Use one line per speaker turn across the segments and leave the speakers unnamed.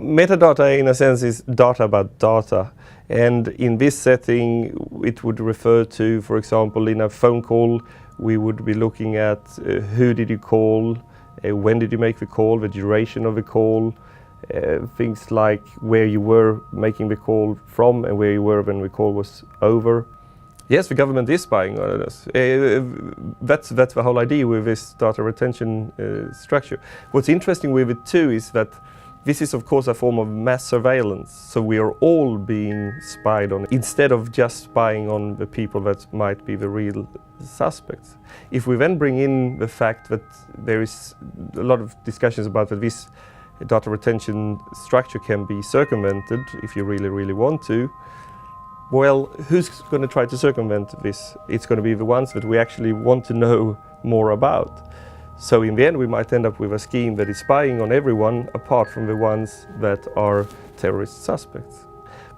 Metadata, in a sense, is data about data. And in this setting, it would refer to, for example, in a phone call, we would be looking at who did you call, when did you make the call, the duration of the call, things like where you were making the call from and where you were when the call was over. Yes, the government is spying on us. That's the whole idea with this data retention structure. What's interesting with it too is that this is of course a form of mass surveillance, so we are all being spied on instead of just spying on the people that might be the real suspects. If we then bring in the fact that there is a lot of discussions about that this data retention structure can be circumvented if you really want to, well, who's going to try to circumvent this? It's going to be the ones that we actually want to know more about. So in the end we might end up with a scheme that is spying on everyone apart from the ones that are terrorist suspects.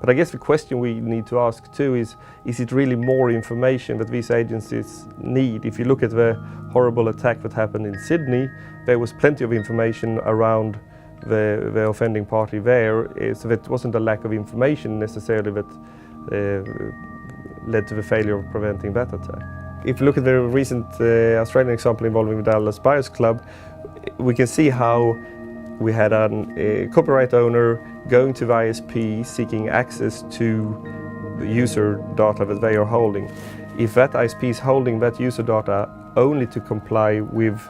But I guess the question we need to ask too is it really more information that these agencies need? If you look at the horrible attack that happened in Sydney, there was plenty of information around the offending party there, so it wasn't a lack of information necessarily that led to the failure of preventing that attack. If you look at the recent Australian example involving the Dallas Buyers Club, we can see how we had a copyright owner going to the ISP seeking access to the user data that they are holding. If that ISP is holding that user data only to comply with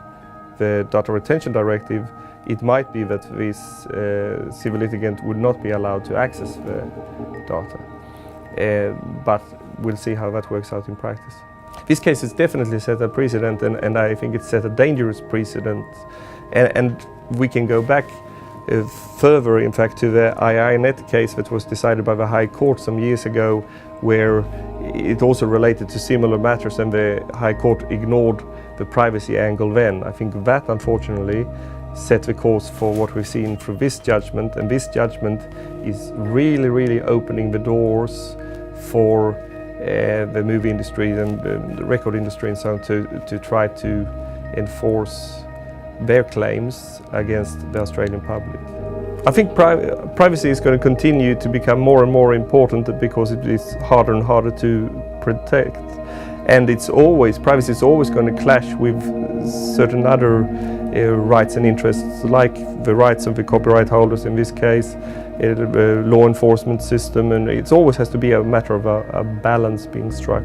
the Data Retention Directive, it might be that this civil litigant would not be allowed to access the data. But we'll see how that works out in practice. This case has definitely set a precedent, and I think it's set a dangerous precedent. And we can go back further, in fact, to the IINet case that was decided by the High Court some years ago, where it also related to similar matters, and the High Court ignored the privacy angle then. I think that, unfortunately, set the course for what we've seen through this judgment, and this judgment is really opening the doors for the movie industry and the record industry and so on to try to enforce their claims against the Australian public. I think privacy is going to continue to become more and more important because it is harder and harder to protect. And privacy is always going to clash with certain other rights and interests, like the rights of the copyright holders in this case, the law enforcement system, and it always has to be a matter of a balance being struck.